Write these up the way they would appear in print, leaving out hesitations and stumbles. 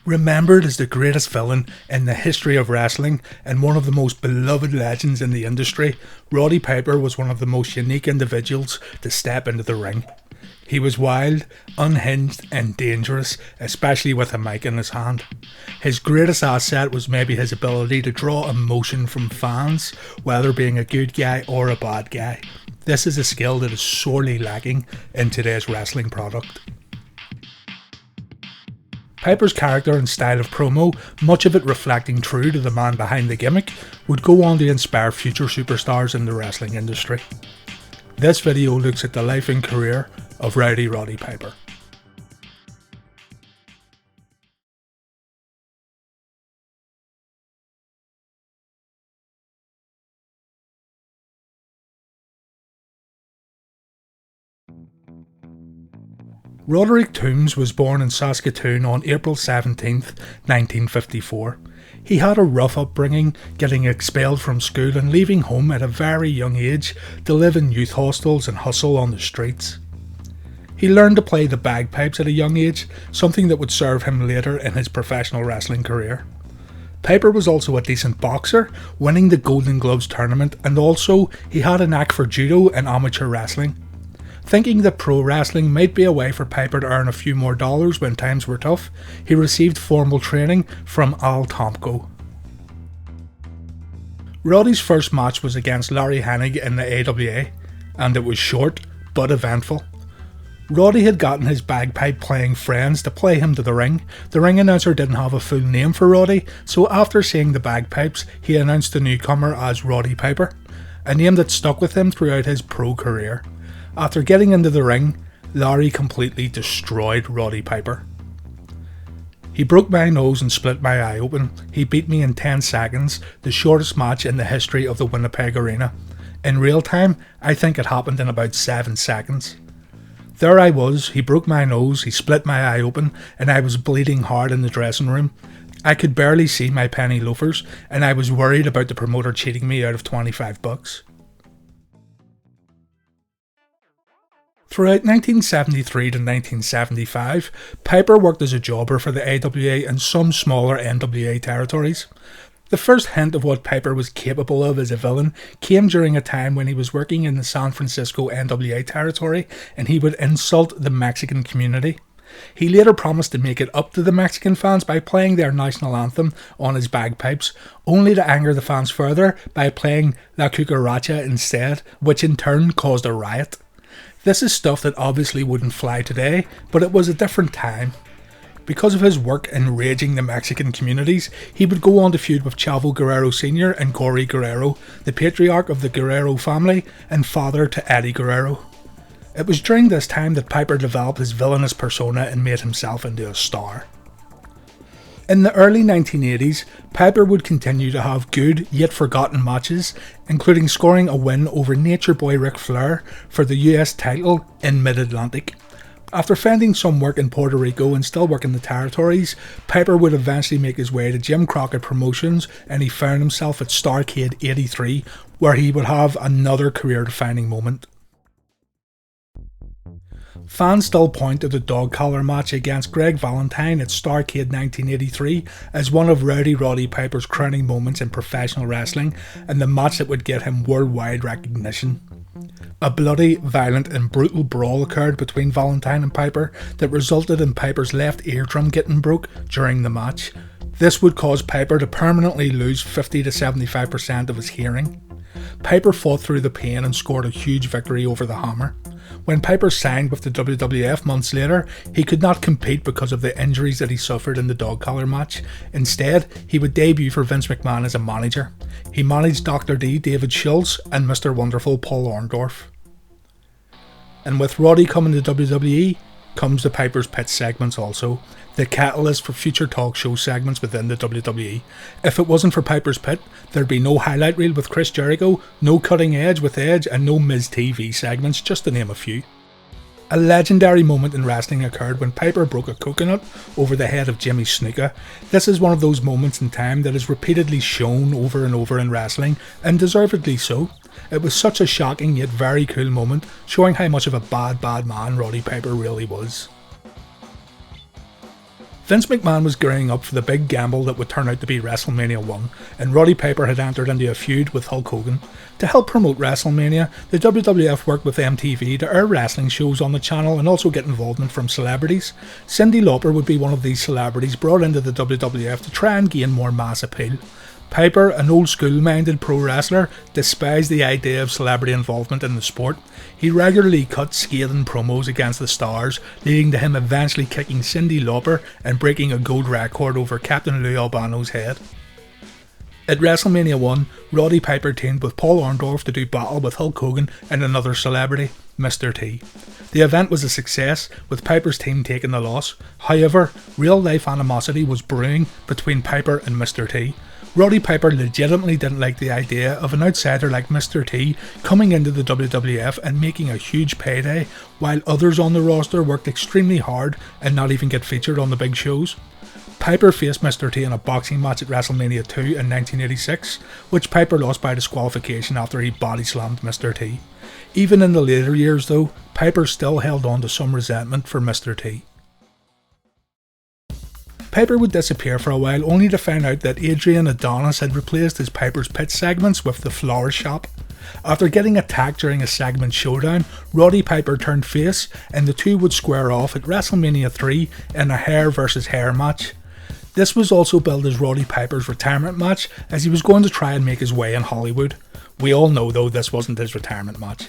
Remembered as the greatest villain in the history of wrestling and one of the most beloved legends in the industry, Roddy Piper was one of the most unique individuals to step into the ring. He was wild, unhinged and dangerous, especially with a mic in his hand. His greatest asset was maybe his ability to draw emotion from fans, whether being a good guy or a bad guy. This is a skill that is sorely lacking in today's wrestling product. Piper's character and style of promo, much of it reflecting true to the man behind the gimmick, would go on to inspire future superstars in the wrestling industry. This video looks at the life and career of Rowdy Roddy Piper. Roderick Toombs was born in Saskatoon on April 17, 1954. He had a rough upbringing, getting expelled from school and leaving home at a very young age to live in youth hostels and hustle on the streets. He learned to play the bagpipes at a young age, something that would serve him later in his professional wrestling career. Piper was also a decent boxer, winning the Golden Gloves tournament, and also he had a knack for judo and amateur wrestling. Thinking that pro wrestling might be a way for Piper to earn a few more dollars when times were tough, he received formal training from Al Tomko. Roddy's first match was against Larry Hennig in the AWA, and it was short but eventful. Roddy had gotten his bagpipe playing friends to play him to the ring. The ring announcer didn't have a full name for Roddy, so after seeing the bagpipes, he announced the newcomer as Roddy Piper, a name that stuck with him throughout his pro career. After getting into the ring, Larry completely destroyed Roddy Piper. He broke my nose and split my eye open. He beat me in 10 seconds, the shortest match in the history of the Winnipeg Arena. In real time, I think it happened in about 7 seconds. There I was, he broke my nose, he split my eye open, and I was bleeding hard in the dressing room. I could barely see my penny loafers, and I was worried about the promoter cheating me out of $25. Throughout 1973 to 1975, Piper worked as a jobber for the AWA and some smaller NWA territories. The first hint of what Piper was capable of as a villain came during a time when he was working in the San Francisco NWA territory and he would insult the Mexican community. He later promised to make it up to the Mexican fans by playing their national anthem on his bagpipes, only to anger the fans further by playing La Cucaracha instead, which in turn caused a riot. This is stuff that obviously wouldn't fly today, but it was a different time. Because of his work enraging the Mexican communities, he would go on to feud with Chavo Guerrero Sr. and Gory Guerrero, the patriarch of the Guerrero family and father to Eddie Guerrero. It was during this time that Piper developed his villainous persona and made himself into a star. In the early 1980s, Piper would continue to have good yet forgotten matches, including scoring a win over Nature Boy Ric Flair for the US title in Mid-Atlantic. After finding some work in Puerto Rico and still working the territories, Piper would eventually make his way to Jim Crockett Promotions and he found himself at Starrcade 83, where he would have another career-defining moment. Fans still point to the dog collar match against Greg Valentine at Starrcade 1983 as one of Rowdy Roddy Piper's crowning moments in professional wrestling and the match that would get him worldwide recognition. A bloody, violent and brutal brawl occurred between Valentine and Piper that resulted in Piper's left eardrum getting broke during the match. This would cause Piper to permanently lose 50 to 75% of his hearing. Piper fought through the pain and scored a huge victory over the Hammer. When Piper signed with the WWF months later, he could not compete because of the injuries that he suffered in the dog collar match. Instead, he would debut for Vince McMahon as a manager. He managed Dr. D, David Schultz, and Mr. Wonderful, Paul Orndorff. And with Roddy coming to WWE, comes the Piper's Pit segments also, the catalyst for future talk show segments within the WWE. If it wasn't for Piper's Pit, there'd be no highlight reel with Chris Jericho, no Cutting Edge with Edge, and no Miz TV segments, just to name a few. A legendary moment in wrestling occurred when Piper broke a coconut over the head of Jimmy Snuka. This is one of those moments in time that is repeatedly shown over and over in wrestling, and deservedly so. It was such a shocking yet very cool moment, showing how much of a bad man Roddy Piper really was. Vince McMahon was gearing up for the big gamble that would turn out to be WrestleMania 1, and Roddy Piper had entered into a feud with Hulk Hogan. To help promote WrestleMania, the WWF worked with MTV to air wrestling shows on the channel and also get involvement from celebrities. Cyndi Lauper would be one of these celebrities brought into the WWF to try and gain more mass appeal. Piper, an old school-minded pro wrestler, despised the idea of celebrity involvement in the sport. He regularly cut scathing promos against the stars, leading to him eventually kicking Cyndi Lauper and breaking a gold record over Captain Lou Albano's head. At WrestleMania 1, Roddy Piper teamed with Paul Orndorff to do battle with Hulk Hogan and another celebrity, Mr. T. The event was a success, with Piper's team taking the loss. However, real-life animosity was brewing between Piper and Mr. T. Roddy Piper legitimately didn't like the idea of an outsider like Mr. T coming into the WWF and making a huge payday, while others on the roster worked extremely hard and not even get featured on the big shows. Piper faced Mr. T in a boxing match at WrestleMania 2 in 1986, which Piper lost by disqualification after he body slammed Mr. T. Even in the later years though, Piper still held on to some resentment for Mr. T. Piper would disappear for a while only to find out that Adrian Adonis had replaced his Piper's Pit segments with the Flower Shop. After getting attacked during a segment showdown, Roddy Piper turned face and the two would square off at WrestleMania 3 in a hair versus hair match. This was also billed as Roddy Piper's retirement match, as he was going to try and make his way in Hollywood. We all know though this wasn't his retirement match.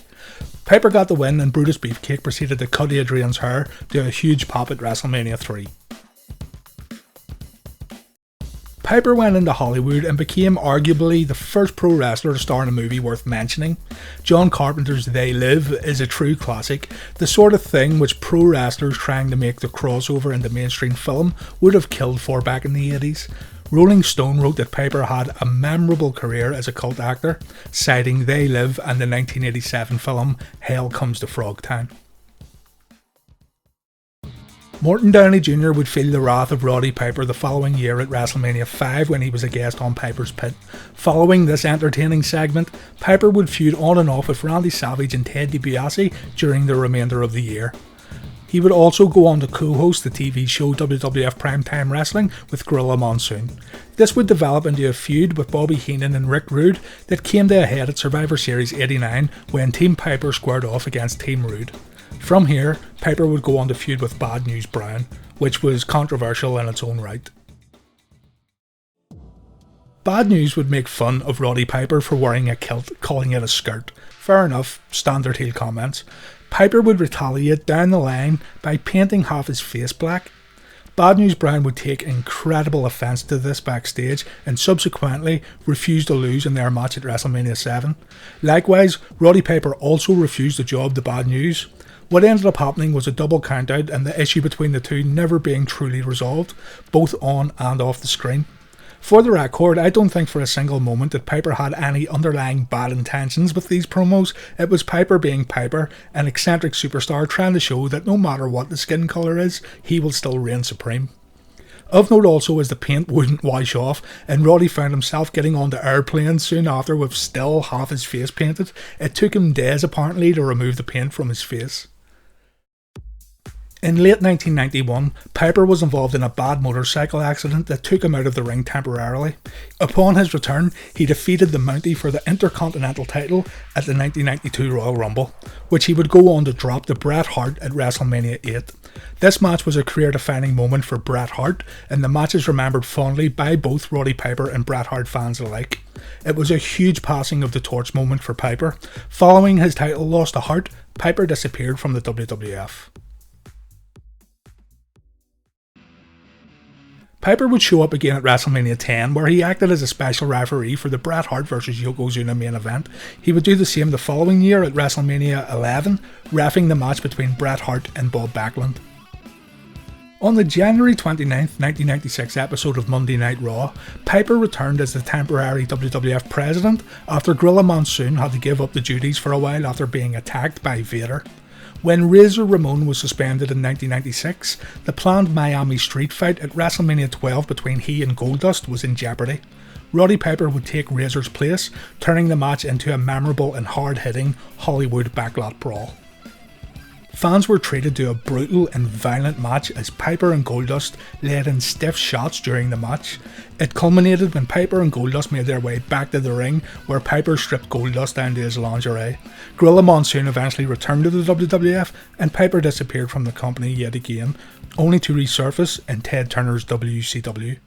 Piper got the win and Brutus Beefcake proceeded to cut Adrian's hair to a huge pop at WrestleMania 3. Piper went into Hollywood and became arguably the first pro wrestler to star in a movie worth mentioning. John Carpenter's They Live is a true classic, the sort of thing which pro wrestlers trying to make the crossover into mainstream film would have killed for back in the 80s. Rolling Stone wrote that Piper had a memorable career as a cult actor, citing They Live and the 1987 film Hell Comes to Frogtown. Morton Downey Jr. would feel the wrath of Roddy Piper the following year at WrestleMania 5 when he was a guest on Piper's Pit. Following this entertaining segment, Piper would feud on and off with Randy Savage and Ted DiBiase during the remainder of the year. He would also go on to co-host the TV show WWF Primetime Wrestling with Gorilla Monsoon. This would develop into a feud with Bobby Heenan and Rick Rude that came to a head at Survivor Series 89 when Team Piper squared off against Team Rude. From here, Piper would go on to feud with Bad News Brown, which was controversial in its own right. Bad News would make fun of Roddy Piper for wearing a kilt, calling it a skirt. Fair enough, standard heel comments. Piper would retaliate down the line by painting half his face black. Bad News Brown would take incredible offence to this backstage and subsequently refused to lose in their match at WrestleMania 7. Likewise, Roddy Piper also refused the job to Bad News. What ended up happening was a double countout and the issue between the two never being truly resolved, both on and off the screen. For the record, I don't think for a single moment that Piper had any underlying bad intentions with these promos. It was Piper being Piper, an eccentric superstar trying to show that no matter what the skin colour is, he will still reign supreme. Of note also is the paint wouldn't wash off, and Roddy found himself getting onto airplanes soon after with still half his face painted. It took him days apparently to remove the paint from his face. In late 1991, Piper was involved in a bad motorcycle accident that took him out of the ring temporarily. Upon his return, he defeated the Mountie for the Intercontinental title at the 1992 Royal Rumble, which he would go on to drop to Bret Hart at WrestleMania 8. This match was a career-defining moment for Bret Hart, and the match is remembered fondly by both Roddy Piper and Bret Hart fans alike. It was a huge passing of the torch moment for Piper. Following his title loss to Hart, Piper disappeared from the WWF. Piper would show up again at WrestleMania 10, where he acted as a special referee for the Bret Hart vs Yokozuna main event. He would do the same the following year at WrestleMania 11, reffing the match between Bret Hart and Bob Backlund. On the January 29, 1996 episode of Monday Night Raw, Piper returned as the temporary WWF president after Gorilla Monsoon had to give up the duties for a while after being attacked by Vader. When Razor Ramon was suspended in 1996, the planned Miami street fight at WrestleMania 12 between he and Goldust was in jeopardy. Roddy Piper would take Razor's place, turning the match into a memorable and hard-hitting Hollywood Backlot Brawl. Fans were treated to a brutal and violent match as Piper and Goldust laid in stiff shots during the match. It culminated when Piper and Goldust made their way back to the ring, where Piper stripped Goldust down to his lingerie. Gorilla Monsoon eventually returned to the WWF, and Piper disappeared from the company yet again, only to resurface in Ted Turner's WCW.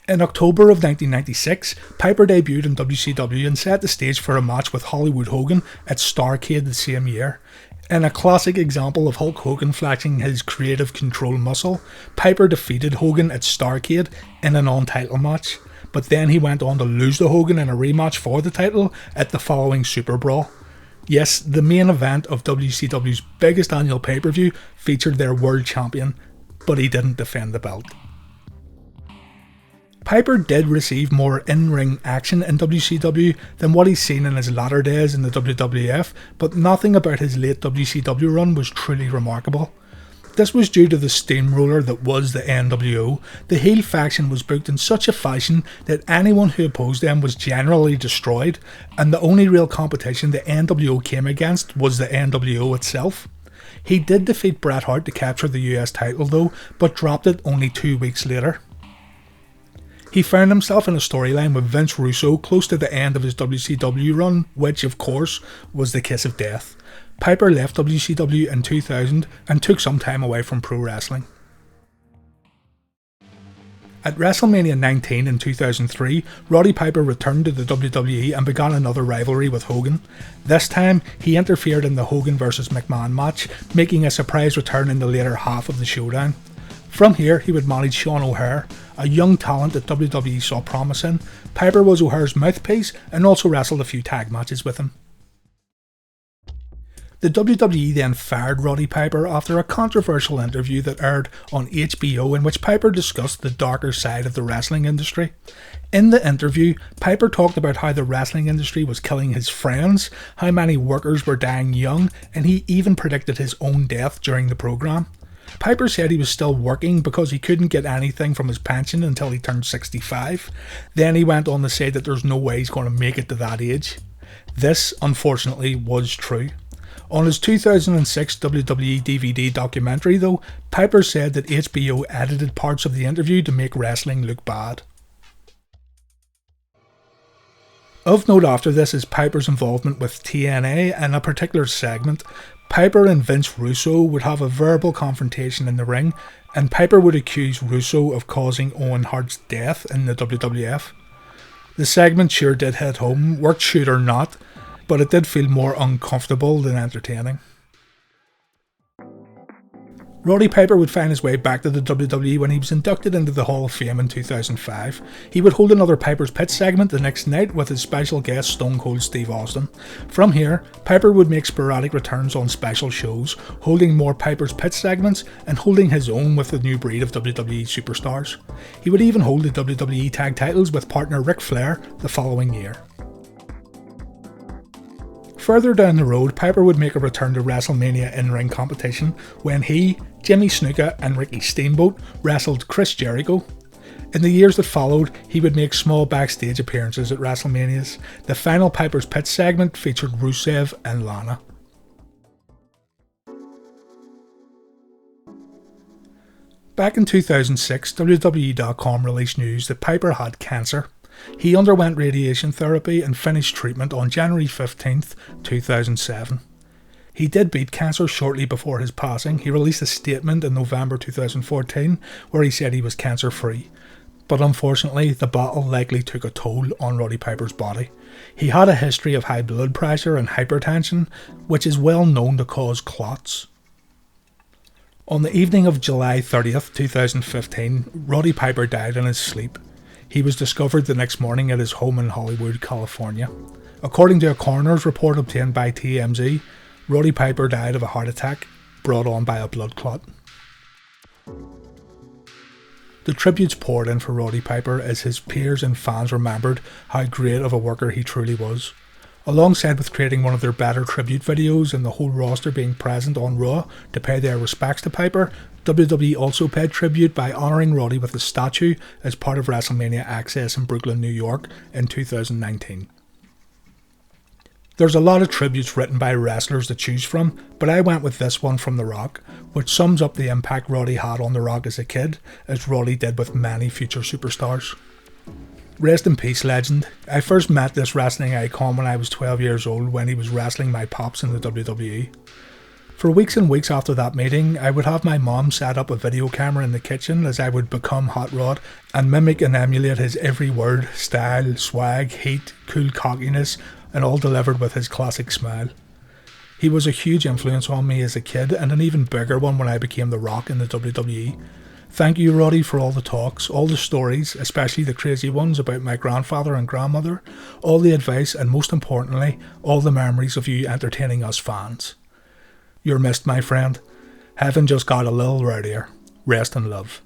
In October of 1996, Piper debuted in WCW and set the stage for a match with Hollywood Hogan at Starrcade the same year. In a classic example of Hulk Hogan flexing his creative control muscle, Piper defeated Hogan at Starrcade in an non-title match, but then he went on to lose to Hogan in a rematch for the title at the following Super Brawl. Yes, the main event of WCW's biggest annual pay-per-view featured their world champion, but he didn't defend the belt. Piper did receive more in-ring action in WCW than what he's seen in his latter days in the WWF, but nothing about his late WCW run was truly remarkable. This was due to the steamroller that was the NWO. The heel faction was booked in such a fashion that anyone who opposed them was generally destroyed, and the only real competition the NWO came against was the NWO itself. He did defeat Bret Hart to capture the US title though, but dropped it only 2 weeks later. He found himself in a storyline with Vince Russo close to the end of his WCW run, which of course was the kiss of death. Piper left WCW in 2000 and took some time away from pro wrestling. At WrestleMania 19 in 2003, Roddy Piper returned to the WWE and began another rivalry with Hogan. This time, he interfered in the Hogan vs McMahon match, making a surprise return in the later half of the showdown. From here, he would manage Sean O'Haire, a young talent that WWE saw promise in. Piper was O'Haire's mouthpiece and also wrestled a few tag matches with him. The WWE then fired Roddy Piper after a controversial interview that aired on HBO in which Piper discussed the darker side of the wrestling industry. In the interview, Piper talked about how the wrestling industry was killing his friends, how many workers were dying young, and he even predicted his own death during the program. Piper said he was still working because he couldn't get anything from his pension until he turned 65. Then he went on to say that there's no way he's going to make it to that age. This, unfortunately, was true. On his 2006 WWE DVD documentary though, Piper said that HBO edited parts of the interview to make wrestling look bad. Of note after this is Piper's involvement with TNA and a particular segment. Piper and Vince Russo would have a verbal confrontation in the ring, and Piper would accuse Russo of causing Owen Hart's death in the WWF. The segment sure did hit home, worked shoot or not, but it did feel more uncomfortable than entertaining. Roddy Piper would find his way back to the WWE when he was inducted into the Hall of Fame in 2005. He would hold another Piper's Pit segment the next night with his special guest Stone Cold Steve Austin. From here, Piper would make sporadic returns on special shows, holding more Piper's Pit segments and holding his own with the new breed of WWE superstars. He would even hold the WWE tag titles with partner Ric Flair the following year. Further down the road, Piper would make a return to WrestleMania in-ring competition when he, Jimmy Snuka and Ricky Steamboat wrestled Chris Jericho. In the years that followed, he would make small backstage appearances at WrestleManias. The final Piper's Pit segment featured Rusev and Lana. Back in 2006, WWE.com released news that Piper had cancer. He underwent radiation therapy and finished treatment on January 15th, 2007. He did beat cancer shortly before his passing. He released a statement in November 2014 where he said he was cancer-free. But unfortunately, the battle likely took a toll on Roddy Piper's body. He had a history of high blood pressure and hypertension, which is well known to cause clots. On the evening of July 30th, 2015, Roddy Piper died in his sleep. He was discovered the next morning at his home in Hollywood, California. According to a coroner's report obtained by TMZ, Roddy Piper died of a heart attack brought on by a blood clot. The tributes poured in for Roddy Piper as his peers and fans remembered how great of a worker he truly was. Alongside with creating one of their better tribute videos and the whole roster being present on Raw to pay their respects to Piper, WWE also paid tribute by honouring Roddy with a statue as part of WrestleMania Access in Brooklyn, New York in 2019. There's a lot of tributes written by wrestlers to choose from, but I went with this one from The Rock, which sums up the impact Roddy had on The Rock as a kid, as Roddy did with many future superstars. Rest in peace, legend. I first met this wrestling icon when I was 12 years old when he was wrestling my pops in the WWE. For weeks and weeks after that meeting, I would have my mom set up a video camera in the kitchen as I would become Hot Rod and mimic and emulate his every word, style, swag, heat, cool cockiness, and all delivered with his classic smile. He was a huge influence on me as a kid and an even bigger one when I became The Rock in the WWE. Thank you, Roddy, for all the talks, all the stories, especially the crazy ones about my grandfather and grandmother, all the advice, and most importantly, all the memories of you entertaining us fans. You're missed, my friend. Heaven just got a little rowdier. Rest in love.